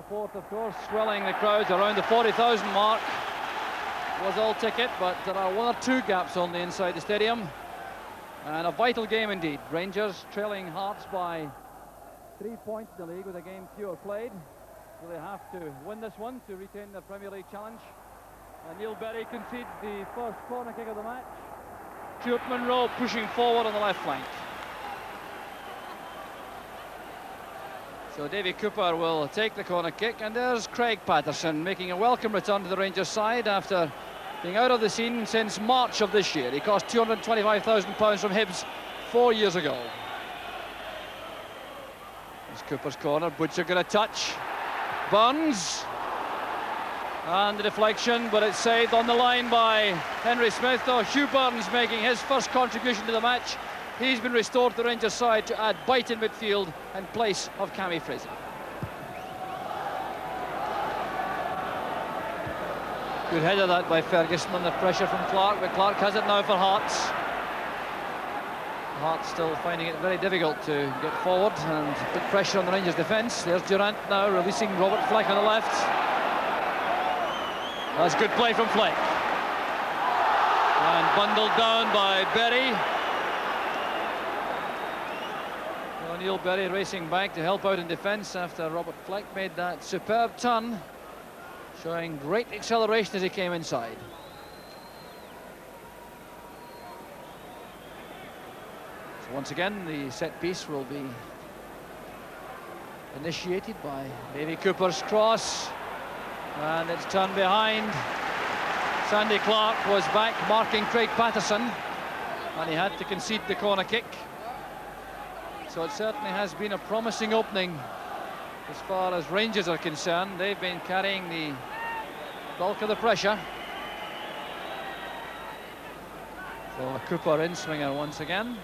support, of course, swelling the crowds around the 40,000 mark. Was all ticket, but there are one or two gaps only inside the stadium. And a vital game indeed. Rangers trailing Hearts by 3 points in the league with a game fewer played. So they have to win this one to retain their Premier League challenge. And Neil Berry concedes the first corner kick of the match. Stuart Munro pushing forward on the left flank. So Davy Cooper will take the corner kick, and there's Craig Patterson making a welcome return to the Rangers side after being out of the scene since March of this year. He cost £225,000 from Hibs 4 years ago. There's Cooper's corner, Butcher going to touch. Burns. And the deflection, but it's saved on the line by Henry Smith. Though Hugh Burns making his first contribution to the match. He's been restored to the Rangers side to add bite in midfield in place of Cammy Fraser. Good header that by Ferguson under pressure from Clark, but Clark has it now for Hearts. Hearts still finding it very difficult to get forward and put pressure on the Rangers defence. There's Durant now releasing Robert Fleck on the left. That's good play from Fleck. And bundled down by Berry. Neil Berry racing back to help out in defence after Robert Fleck made that superb turn, showing great acceleration as he came inside. So once again the set piece will be initiated by Davy Cooper's cross, and it's turned behind. Sandy Clark was back marking Craig Patterson, and he had to concede the corner kick. So it certainly has been a promising opening as far as Rangers are concerned. They've been carrying the bulk of the pressure. So a Cooper in swinger once again.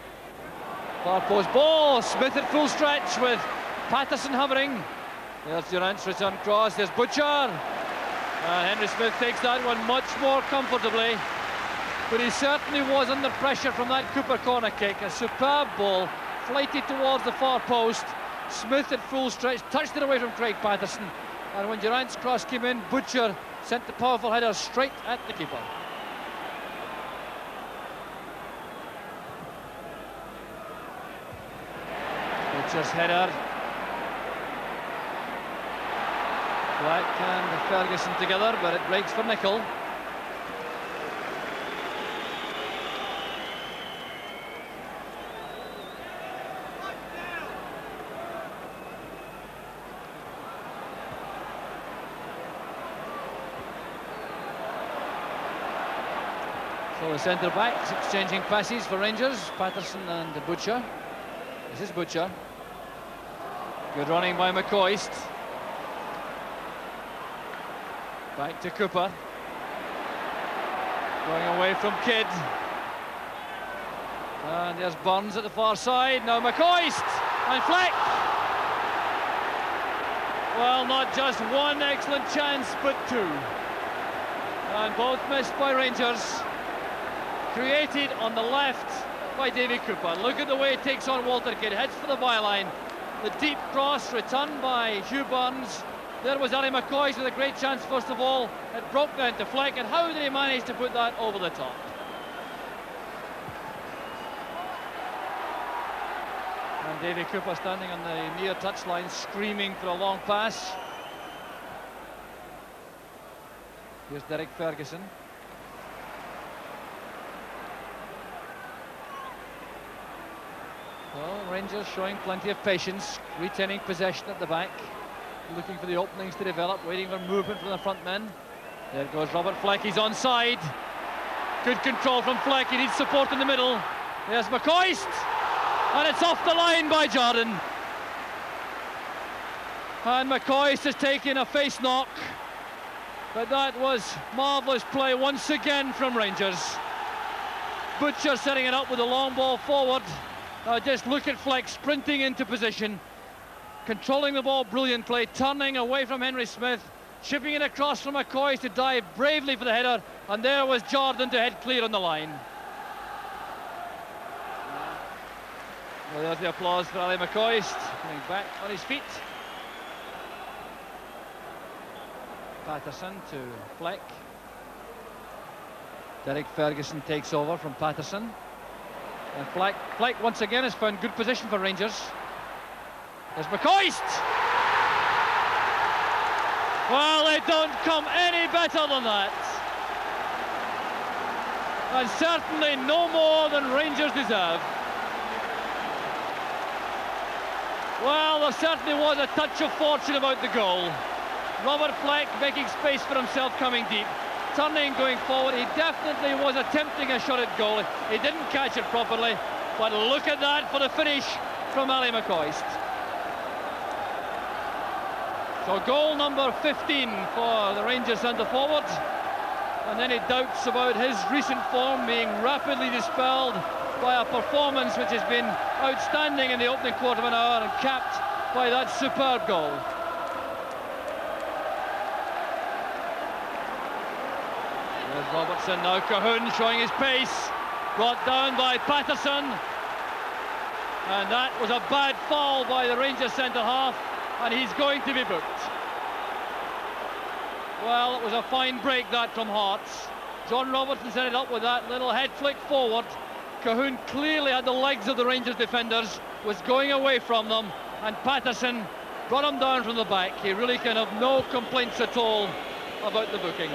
Far post ball, Smith at full stretch with Patterson hovering. There's Durant's return cross, there's Butcher. And Henry Smith takes that one much more comfortably. But he certainly was under pressure from that Cooper corner kick. A superb ball. Flighted towards the far post. Smith at full stretch, touched it away from Craig Patterson. And when Durant's cross came in, Butcher sent the powerful header straight at the keeper. Butcher's header. Black and Ferguson together, but it breaks for Nicol. So the centre backs exchanging passes for Rangers, Patterson and Butcher. This is Butcher. Good running by McCoist. Back to Cooper. Going away from Kidd. And there's Burns at the far side. Now McCoist and Fleck. Well, not just one excellent chance, but two. And both missed by Rangers. Created on the left by Davy Cooper. Look at the way it takes on Walter Kidd. Heads for the byline. The deep cross returned by Hugh Burns. There was Ali McCoist with a great chance first of all. It broke down to Fleck, and how did he manage to put that over the top? And Davy Cooper standing on the near touchline screaming for a long pass. Here's Derek Ferguson. Well, Rangers showing plenty of patience, retaining possession at the back, looking for the openings to develop, waiting for movement from the front men. There goes Robert Fleck, he's onside. Good control from Fleck, he needs support in the middle. There's McCoist, and it's off the line by Jordan. And McCoist has taken a face knock, but that was marvellous play once again from Rangers. Butcher setting it up with a long ball forward. Just look at Fleck sprinting into position, controlling the ball brilliantly, turning away from Henry Smith, chipping it across from McCoy to dive bravely for the header, and there was Jordan to head clear on the line. Well, there's the applause for Ali McCoist, coming back on his feet. Patterson to Fleck. Derek Ferguson takes over from Patterson. And Fleck once again has found good position for Rangers. There's McCoist! Well, they don't come any better than that. And certainly no more than Rangers deserve. Well, there certainly was a touch of fortune about the goal. Robert Fleck making space for himself coming deep. Turning, going forward, he definitely was attempting a shot at goal. He didn't catch it properly, but look at that for the finish from Ali McCoist. So goal number 15 for the Rangers centre-forward. And any doubts about his recent form being rapidly dispelled by a performance which has been outstanding in the opening quarter of an hour and capped by that superb goal. There's Robertson, now Colquhoun showing his pace, brought down by Patterson. And that was a bad foul by the Rangers centre-half, and he's going to be booked. Well, it was a fine break that from Hearts. John Robertson set it up with that little head flick forward. Colquhoun clearly had the legs of the Rangers defenders, was going away from them, and Patterson brought him down from the back. He really can have no complaints at all about the booking.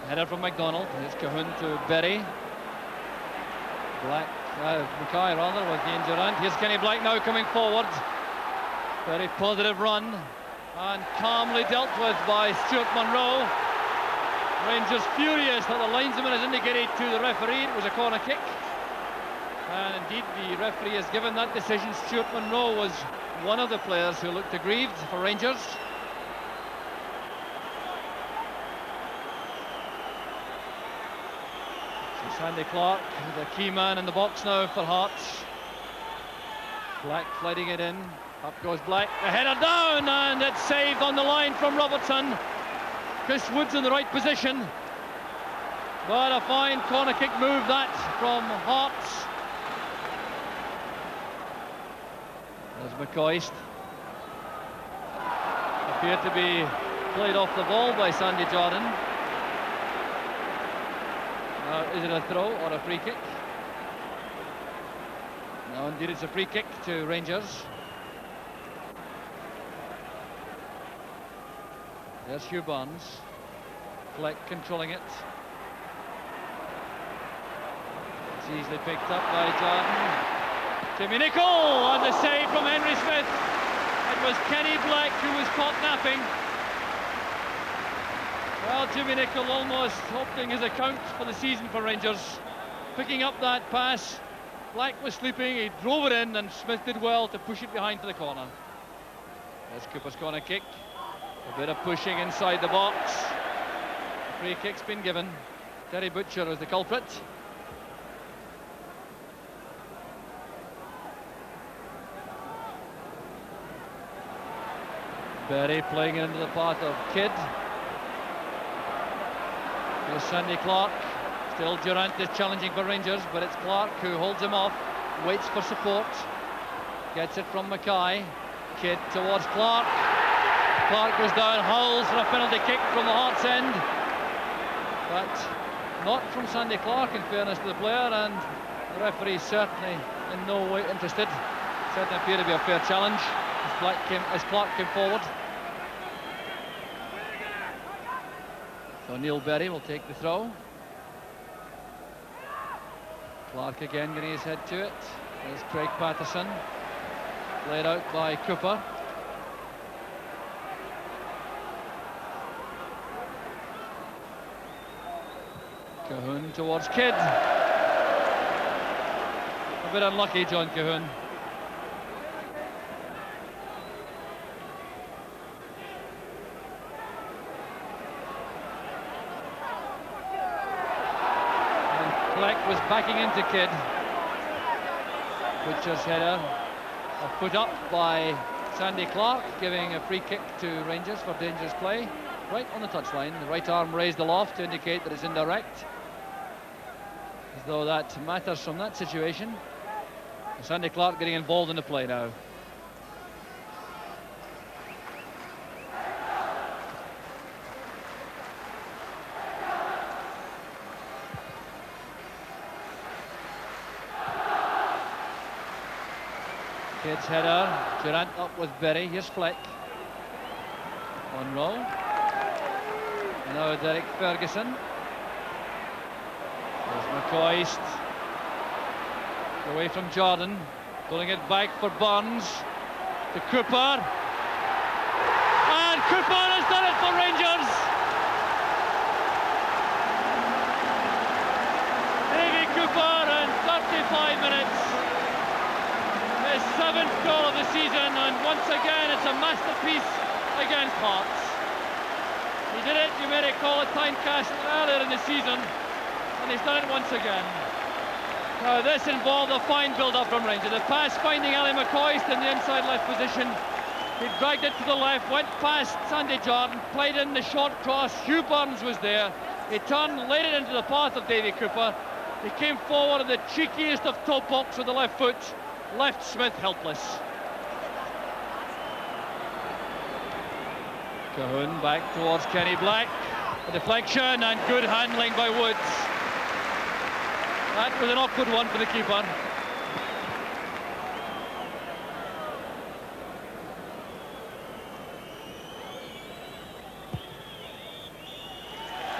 Header from McDonald. Here's Colquhoun to Berry. Mackay rather with Ian Durrant. Here's Kenny Black now coming forward. Very positive run and calmly dealt with by Stuart Munro. Rangers furious that the linesman has indicated to the referee it was a corner kick. And indeed the referee has given that decision. Stuart Munro was one of the players who looked aggrieved for Rangers. Sandy Clark, the key man in the box now for Hearts. Black flooding it in. Up goes Black. The header down, and it's saved on the line from Robertson. Chris Wood's in the right position. But a fine corner kick move that from Hearts. There's McCoist. Appeared to be played off the ball by Sandy Jardine. Is it a throw or a free kick? No, indeed it's a free kick to Rangers. There's Hugh Barnes. Fleck controlling it. It's easily picked up by Jardine. Jimmy Nicholl, and the save from Henry Smith. It was Kenny Black who was caught napping. Well, Jimmy Nicholl almost opening his account for the season for Rangers. Picking up that pass. Black was sleeping, he drove it in, and Smith did well to push it behind for the corner. There's Cooper's corner kick. A bit of pushing inside the box. The free kick's been given. Terry Butcher was the culprit. Berry playing it into the path of Kidd. Here's Sandy Clark. Still Durrant is challenging for Rangers, but it's Clark who holds him off, waits for support, gets it from Mackay. Kidd towards Clark. Clark goes down, howls for a penalty kick from the Hearts end, but not from Sandy Clark, in fairness to the player, and the referee certainly in no way interested. Certainly appeared to be a fair challenge as Clark came forward. So Neil Berry will take the throw. Clark again getting his head to it. There's Craig Patterson. Played out by Cooper. Colquhoun towards Kidd. A bit unlucky, John Colquhoun. Fleck was backing into Kidd. Butcher's header, a foot up by Sandy Clark, giving a free kick to Rangers for dangerous play. Right on the touchline, the right arm raised aloft to indicate that it's indirect. As though that matters from that situation. Sandy Clark getting involved in the play now. Kidd's header, Durant up with Berry, here's Fleck. Monroe. Now Derek Ferguson. There's McCoist. Away from Jordan. Pulling it back for Burns. To Cooper. And Cooper has done it for Rangers! Davy Cooper in 35 minutes. His 7th goal of the season, and once again it's a masterpiece against Hearts. He did it, you may recall, at Tynecastle earlier in the season, and he's done it once again. Now this involved a fine build-up from Rangers. The pass finding Ali McCoist in the inside left position. He dragged it to the left, went past Sandy Jordan, played in the short cross. Hugh Burns was there. He turned, laid it into the path of Davy Cooper. He came forward in the cheekiest of toe pokes with the left foot, left Smith helpless. Cahoon back towards Kenny Black. A deflection and good handling by Woods. That was an awkward one for the keeper.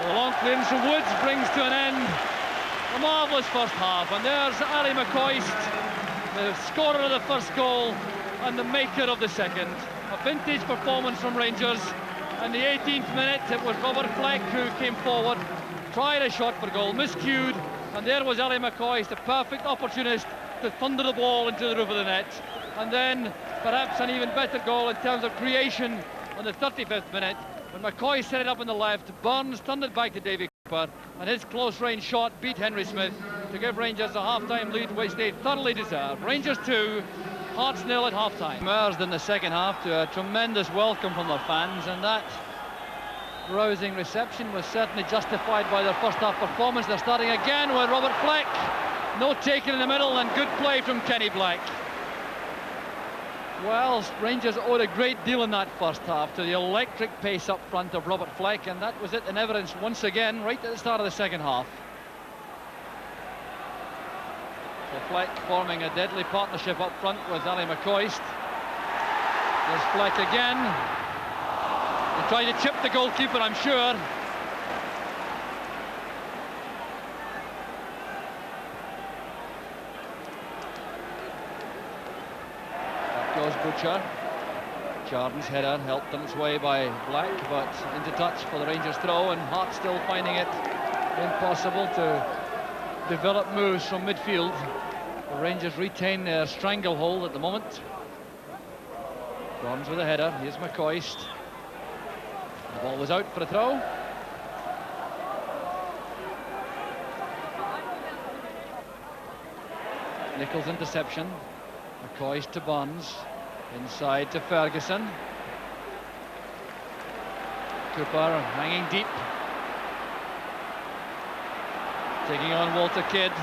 The long clearance from Woods brings to an end a marvellous first half. And there's Ali McCoist, the scorer of the first goal and the maker of the second. A vintage performance from Rangers. In the 18th minute, it was Robert Fleck who came forward, tried a shot for goal, miscued, and there was Ali McCoist, a perfect opportunist to thunder the ball into the roof of the net. And then, perhaps an even better goal in terms of creation on the 35th minute, when McCoy set it up on the left, Burns turned it back to Davy Cooper, and his close-range shot beat Henry Smith to give Rangers a half-time lead which they thoroughly deserved. Rangers 2, Hearts 0 at half-time. Emerged in the second half to a tremendous welcome from their fans, and that rousing reception was certainly justified by their first half performance. They're starting again with Robert Fleck. No taking in the middle and good play from Kenny Black. Well, Rangers owed a great deal in that first half to the electric pace up front of Robert Fleck, and that was it in evidence once again right at the start of the second half. So Fleck forming a deadly partnership up front with Ali McCoist. There's Fleck again. He tried to chip the goalkeeper, I'm sure. Up goes Butcher. Jordan's header helped on its way by Black, but into touch for the Rangers throw, and Hart still finding it impossible to develop moves from midfield. The Rangers retain their stranglehold at the moment. Burns with a header. Here's McCoist. The ball was out for a throw. Nichols' interception. McCoist to Burns. Inside to Ferguson. Cooper hanging deep. Taking on Walter Kidd.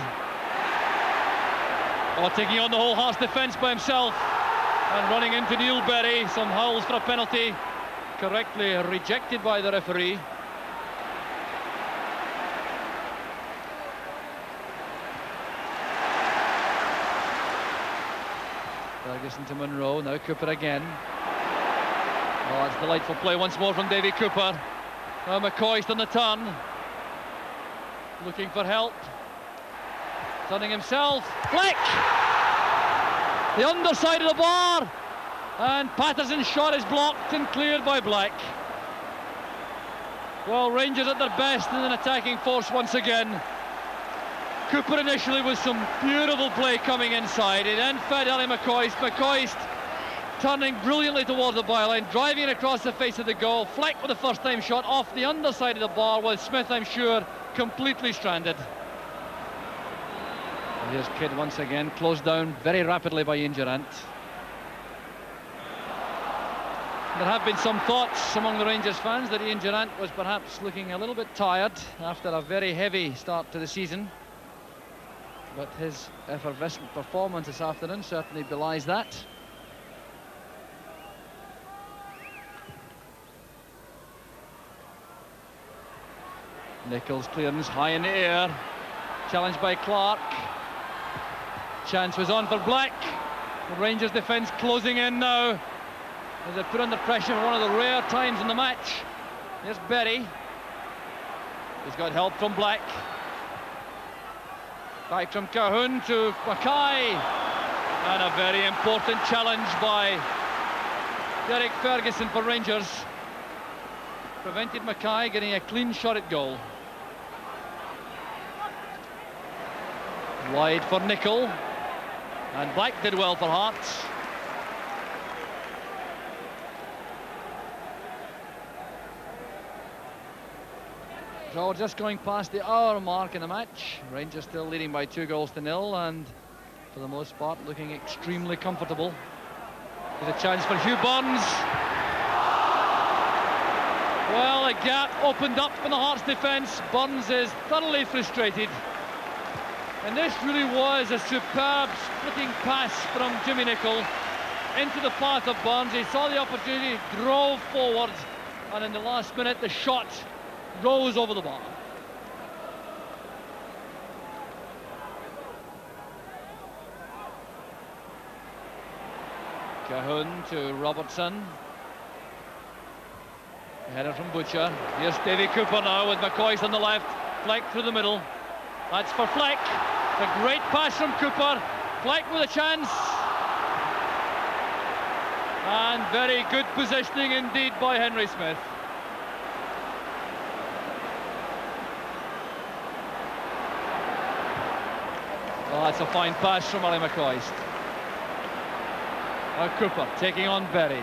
Oh, taking on the whole Hearts defence by himself. And running into Neil Berry. Some howls for a penalty. Correctly rejected by the referee. Ferguson to Monroe, now Cooper again. Oh, that's delightful play once more from Davy Cooper. Now McCoist on the turn. Looking for help. Turning himself. Fleck! The underside of the bar. And Patterson's shot is blocked and cleared by Black. Well, Rangers at their best in an attacking force once again. Cooper initially with some beautiful play coming inside. He then fed Ali McCoist. McCoist turning brilliantly towards the byline, driving it across the face of the goal. Fleck with the first time shot off the underside of the bar, with Smith, I'm sure, completely stranded. And here's Kidd once again, closed down very rapidly by Ian Durant. There have been some thoughts among the Rangers fans that Ian Durant was perhaps looking a little bit tired after a very heavy start to the season. But his effervescent performance this afternoon certainly belies that. Nichols' clearance high in the air. Challenged by Clark. Chance was on for Black. The Rangers defence closing in now as they put under pressure for one of the rare times in the match. Here's Berry. He's got help from Black. Back from Cahoon to Mackay. And a very important challenge by Derek Ferguson for Rangers. Prevented Mackay getting a clean shot at goal. Wide for Nicol. And Black did well for Hearts. So we're just going past the hour mark in the match. Rangers still leading by 2-0, and for the most part looking extremely comfortable. There's a chance for Hugh Burns. Well, a gap opened up in the Hearts defence. Burns is thoroughly frustrated. And this really was a superb splitting pass from Jimmy Nicol into the path of Burns. He saw the opportunity, drove forward, and in the last minute the shot rose over the bar. Cahoon to Robertson. Header from Butcher. Here's Davy Cooper now with McCoist on the left. Fleck through the middle. That's for Fleck. A great pass from Cooper. Fleck with a chance. And very good positioning indeed by Henry Smith. Well, that's a fine pass from Ali McCoist. Now Cooper taking on Berry.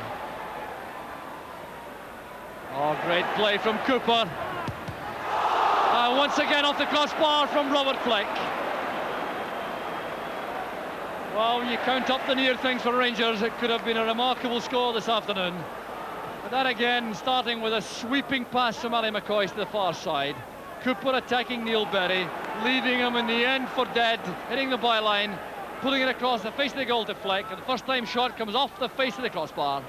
Oh, great play from Cooper. Once again off the crossbar from Robert Fleck. Well, when you count up the near things for Rangers, it could have been a remarkable score this afternoon. But that again, starting with a sweeping pass from Ali McCoist to the far side. Cooper attacking Neil Berry, leaving him in the end for dead, hitting the byline, pulling it across the face of the goal to Fleck, and the first time shot comes off the face of the crossbar.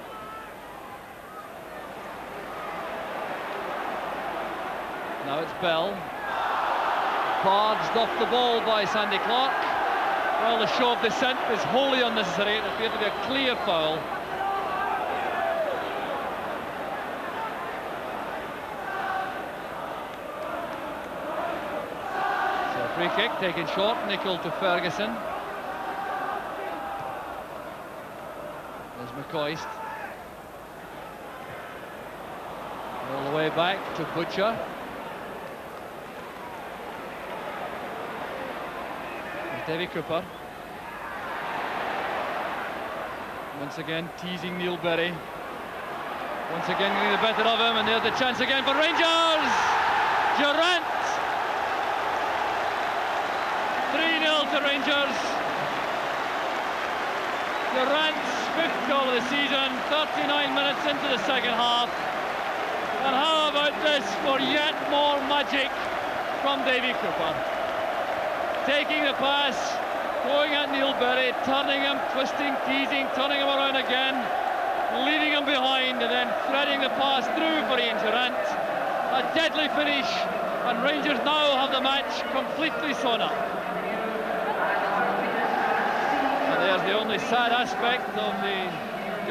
Now it's Bell. Barged off the ball by Sandy Clark. Well, the show of dissent is wholly unnecessary. It appeared to be a clear foul. So free kick taken short. Nicol to Ferguson. There's McCoist. All the way back to Butcher. Davy Cooper. Once again teasing Neil Berry. Once again getting the better of him, and there's the chance again for Rangers! Durrant! 3-0 to Rangers. Durrant's 5th goal of the season, 39 minutes into the second half. And how about this for yet more magic from Davy Cooper? Taking the pass, going at Neil Berry, turning him, twisting, teasing, turning him around again, leaving him behind, and then threading the pass through for Ian Durrant. A deadly finish, and Rangers now have the match completely sewn up. And there's the only sad aspect of the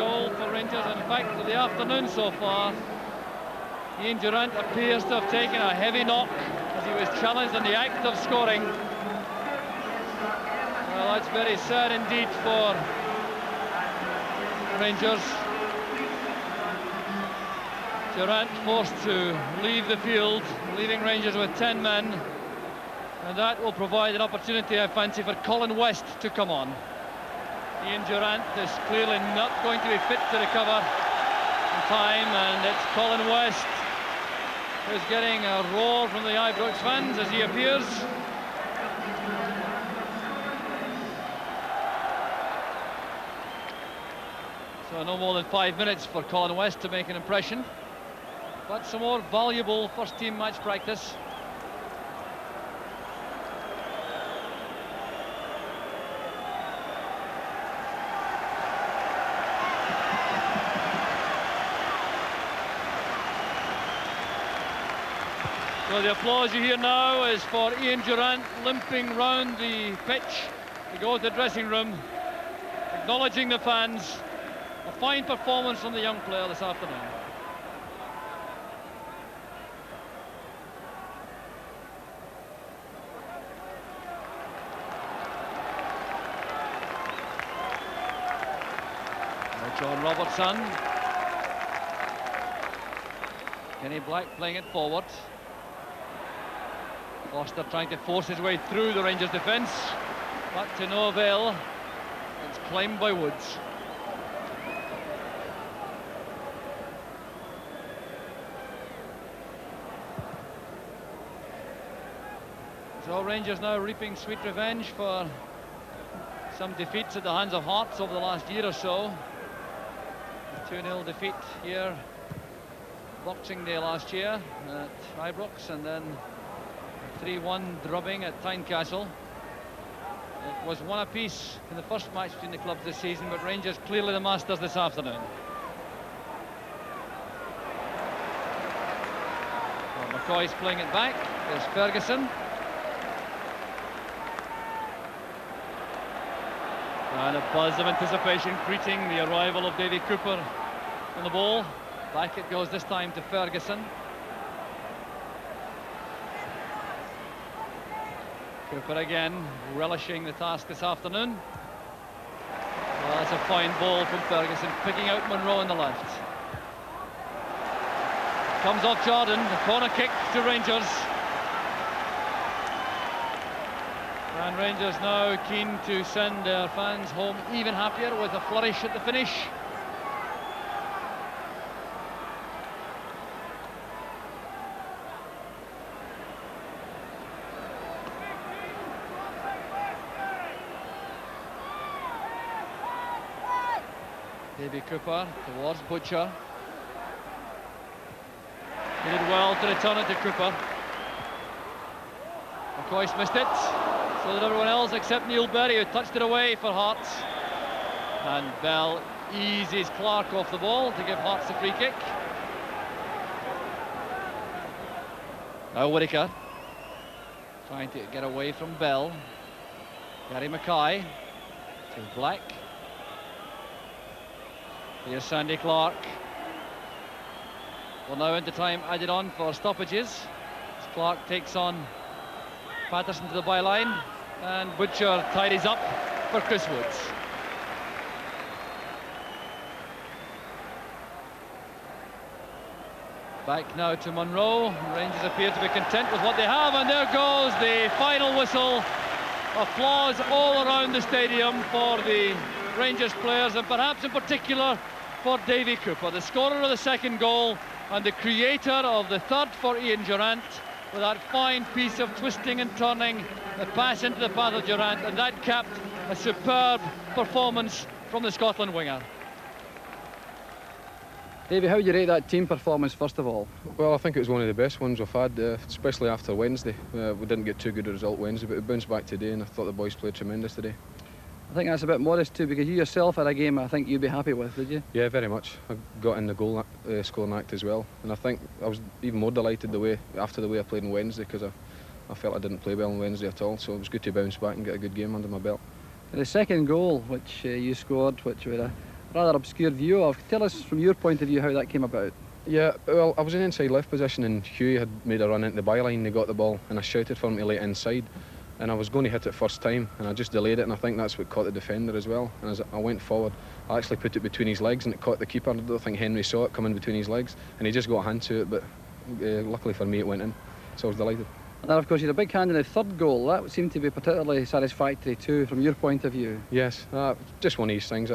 goal for Rangers, in fact, of the afternoon so far. Ian Durrant appears to have taken a heavy knock as he was challenged in the act of scoring. Well, that's very sad indeed for Rangers. Durrant forced to leave the field, leaving Rangers with 10 men. And that will provide an opportunity, I fancy, for Colin West to come on. Ian Durrant is clearly not going to be fit to recover in time, and it's Colin West who's getting a roar from the Ibrox fans as he appears. So no more than 5 minutes for Colin West to make an impression, but some more valuable first team match practice. So the applause you hear now is for Ian Durrant limping round the pitch to go to the dressing room. acknowledging the fans. A fine performance from the young player this afternoon. John Robertson. Kenny Black playing it forward. Foster trying to force his way through the Rangers defence, but to no avail. It's claimed by Woods. So Rangers now reaping sweet revenge for some defeats at the hands of Hearts over the last year or so. A 2-0 defeat here Boxing Day last year at Ibrox, and then a 3-1 drubbing at Tynecastle. It was one apiece in the first match between the clubs this season, but Rangers clearly the masters this afternoon. Well, McCoy's playing it back. There's Ferguson. And a buzz of anticipation greeting the arrival of Davy Cooper on the ball. Back it goes this time to Ferguson. Cooper again relishing the task this afternoon. Well, that's a fine ball from Ferguson, picking out Monroe on the left. Comes off Jordan, the corner kick to Rangers. And Rangers now keen to send their fans home even happier with a flourish at the finish. Davy Cooper towards Butcher. He did well to return it to Cooper. McCoy's missed it. So did everyone else except Neil Berry, who touched it away for Hearts. And Bell eases Clark off the ball to give Hearts a free kick. Now Whittaker trying to get away from Bell. Gary Mackay to Black. Here's Sandy Clark. Well, now into time added on for stoppages. As Clark takes on Patterson to the byline, and Butcher tidies up for Chris Woods. Back now to Monroe. Rangers appear to be content with what they have, and there goes the final whistle. Applause all around the stadium for the Rangers players, and perhaps in particular for Davy Cooper, the scorer of the second goal and the creator of the third for Ian Durrant, with that fine piece of twisting and turning, the pass into the path of Durrant, and that capped a superb performance from the Scotland winger. Davy, how would you rate that team performance first of all? Well, I think it was one of the best ones we've had, especially after Wednesday. We didn't get too good a result Wednesday, but we bounced back today, and I thought the boys played tremendous today. I think that's a bit modest too, because you yourself had a game I think you'd be happy with, did you? Yeah, very much. I got in the goal scoring act as well, and I think I was even more delighted after the way I played on Wednesday, because I felt I didn't play well on Wednesday at all, so it was good to bounce back and get a good game under my belt. The second goal which you scored, which we had a rather obscure view of, tell us from your point of view how that came about. Yeah, well, I was in inside left position and Hughie had made a run into the byline. They got the ball and I shouted for him to lay it inside, and I was going to hit it first time and I just delayed it, and I think that's what caught the defender as well. And as I went forward, I actually put it between his legs and it caught the keeper. I don't think Henry saw it coming between his legs, and he just got a hand to it, but luckily for me it went in, so I was delighted. And then of course you had a big hand in the third goal. That seemed to be particularly satisfactory too from your point of view. Yes, just one of these things.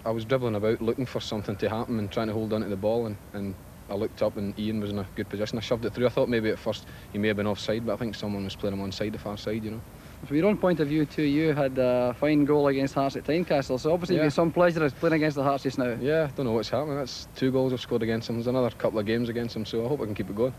I was dribbling about looking for something to happen and trying to hold on to the ball, and I looked up and Ian was in a good position. I shoved it through. I thought maybe at first he may have been offside, but I think someone was playing him onside, the far side, you know. From your own point of view too, you had a fine goal against Hearts at Tynecastle, so obviously you've got some pleasure as playing against the Hearts just now. Yeah, I don't know what's happening. That's 2 goals I've scored against them. There's another couple of games against them, so I hope I can keep it going.